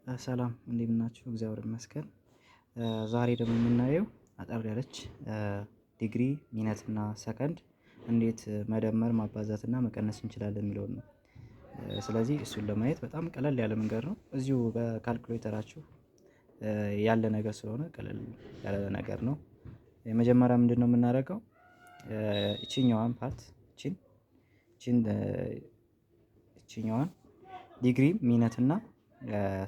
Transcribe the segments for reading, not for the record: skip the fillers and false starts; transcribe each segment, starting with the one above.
ሰላም እንዴት ናችሁ? እግዚአብሔር ይመስገን። ዛሬ ደግሞ የምናየው አጠር ያለች ዲግሪ፣ ሚነት እና ሰከንድ እንዴት መደመር ማባዛት እና መቀነስ እንችላለን የሚለውን ነው። ስለዚህ እሱን ለማየት በጣም ቀለል ያለ መንገድ ነው። እዚሁ በካልኩሌተራችሁ ያለ ነገር ስለሆነ ቀለል ያለ ነገር ነው። የመጀመሪያ ምንድነው የምናደርገው? እቺኛዋን ፓርት እቺኛዋን ዲግሪ፣ ሚነት እና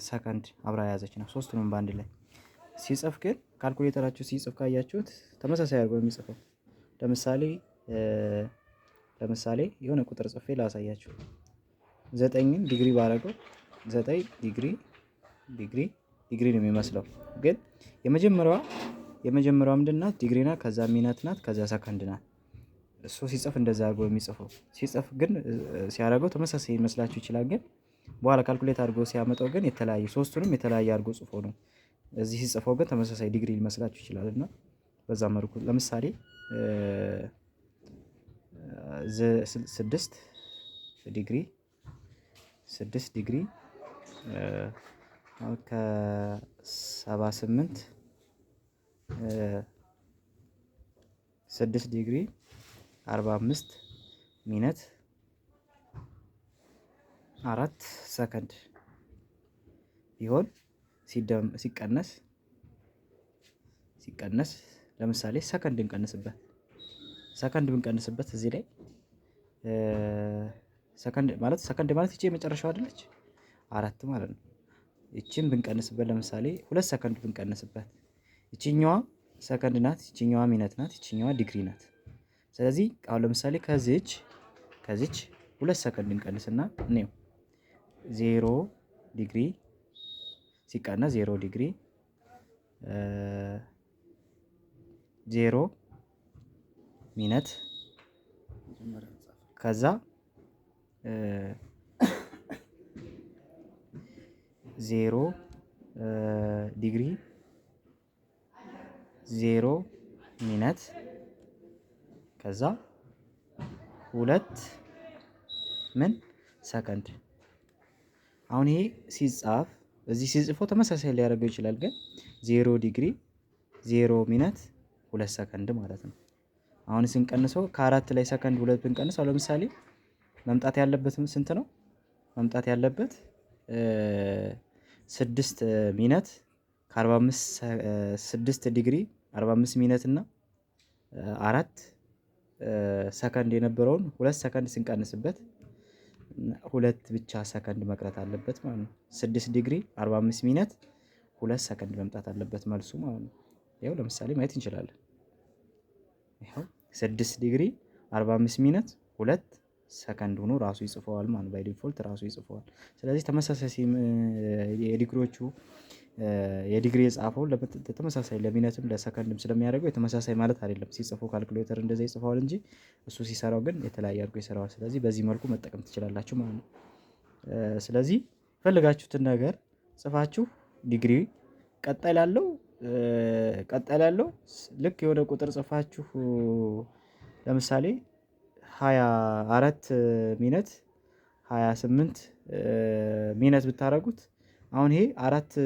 ሰከንድ አብራ የያዘች ነው። ሶስቱንም በአንድ ላይ ሲጽፍ ግን ካልኩሌተራችሁ ሲጽፍ ካያችሁት ተመሳሳይ አድርጎ የሚጽፈው። ለምሳሌ የሆነ ቁጥር ጽፌ ላሳያችሁ። 9ን ዲግሪ ባደረገው 9 ዲግሪ ነው የሚመስለው። ግን የመጀመሪያዋ ምንድን ናት? ዲግሪ ናት። ከዛ ሚነት ናት። ከዛ ሰከንድ ናት። እሱ ሲጽፍ እንደዛ አድርጎ የሚጽፈው። ሲጽፍ ግን ሲያደርገው ተመሳሳይ ይመስላችሁ ይችላል። ግን በኋላ ካልኩሌት አድርጎ ሲያመጣው ግን የተለያየ ሶስቱንም የተለያየ አድርጎ ጽፎ ነው። እዚህ ሲጽፈው ግን ተመሳሳይ ዲግሪ ሊመስላችሁ ይችላል። እና በዛ መልኩ ለምሳሌ 6 ዲግሪ ከ78 6 ዲግሪ 45 ሚነት 4 ሰከንድ ቢሆን ሲቀነስ ለምሳሌ ሰከንድ ብንቀንስበት እዚህ ላይ ሰከንድ ማለት ይቺ የመጨረሻው አይደለች? 4 ማለት ነው። ይቺን ብንቀንስበት ለምሳሌ 2 ሰከንድ ብንቀንስበት ይቺኛዋ ሰከንድ ናት፣ ይቺኛዋ ሚነት ናት፣ ይቺኛዋ ዲግሪ ናት። ስለዚህ አሁን ለምሳሌ ከዚች 2 ሰከንድ እንቀንስና ነው 0 ዲግሪ ሲቀነስ 0 ዲግሪ 0 ሚነት ከዛ 0 ዲግሪ 0 ሚነት ከዛ 2 ሰከንድ። አሁን ይሄ ሲጻፍ እዚህ ሲጽፈው ተመሳሳይ ሊያደርገው ይችላል። ግን 0 ዲግሪ 0 ሚነት 2 ሰከንድ ማለት ነው። አሁን ስንቀንሰው ከ4 ላይ ሰከንድ 2 ብንቀንስ አሁን ለምሳሌ መምጣት ያለበት ስንት ነው? መምጣት ያለበት 6 ሚነት ከ45 6 ዲግሪ 45 ሚነት እና 4 ሰከንድ የነበረውን 2 ሰከንድ ስንቀንስበት 2 ብቻ ሰከንድ መቅረት አለበት ማለት ነው። 6 ዲግሪ 45 ሚነት 2 ሰከንድ መምጣት አለበት መልሱ ማለት ነው። ይኸው ለምሳሌ ማየት እንችላለን። ይኸው 6 ዲግሪ 45 ሚነት 2 ሰከንድ ሆኖ ራሱ ይጽፈዋል ማለት ባይ ዲፎልት ራሱ ይጽፈዋል። ስለዚህ ተመሳሳይ የዲግሪ የጻፈው ተመሳሳይ ለሚነትም ለሰከንድም ስለሚያደርገው የተመሳሳይ ማለት አይደለም። ሲጽፈው ካልኩሌተር እንደዛ ይጽፈዋል እንጂ እሱ ሲሰራው ግን የተለያየ አድርጎ ይሰራዋል። ስለዚህ በዚህ መልኩ መጠቀም ትችላላችሁ ማለት ነው። ስለዚህ የፈለጋችሁትን ነገር ጽፋችሁ ዲግሪ ቀጣይ ላለው ልክ የሆነ ቁጥር ጽፋችሁ ለምሳሌ 24 ሚነት 28 ሚነት ብታደርጉት አሁን ይሄ 4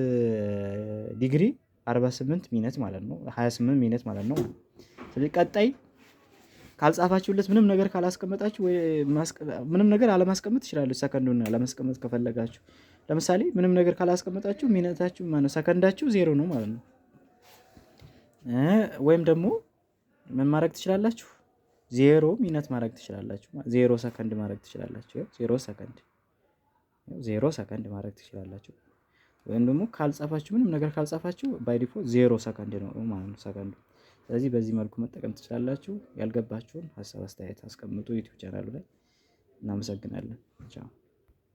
ዲግሪ 48 ሚነት ማለት ነው። 28 ሚነት ማለት ነው። ስለዚህ ቀጣይ ካልጻፋችሁለት ምንም ነገር ካላስቀመጣችሁ ወይ ምንም ነገር አለማስቀመጥ ትችላላችሁ። ሰከንዱን አለማስቀመጥ ከፈለጋችሁ ለምሳሌ ምንም ነገር ካላስቀመጣችሁ ሚነታችሁ ማለት ሰከንዳችሁ 0 ነው ማለት ነው። ወይም ደግሞ ምን ማድረግ ትችላላችሁ? 0 ሚነት ማድረግ ትችላላችሁ። 0 ሰከንድ ማድረግ ትችላላችሁ። 0 ሰከንድ ማድረግ ትችላላችሁ። ወይም ደግሞ ካልጻፋችሁ ምንም ነገር ካልጻፋችሁ ባይ ዲፎልት 0 ሰከንድ ነው ማለት ነው ሰከንዱ። ስለዚህ በዚህ መልኩ መጠቀም ትችላላችሁ። ያልገባችሁን ሀሳብ አስተያየት አስቀምጡ ዩቲዩብ ቻናሉ ላይ። እናመሰግናለን። ቻው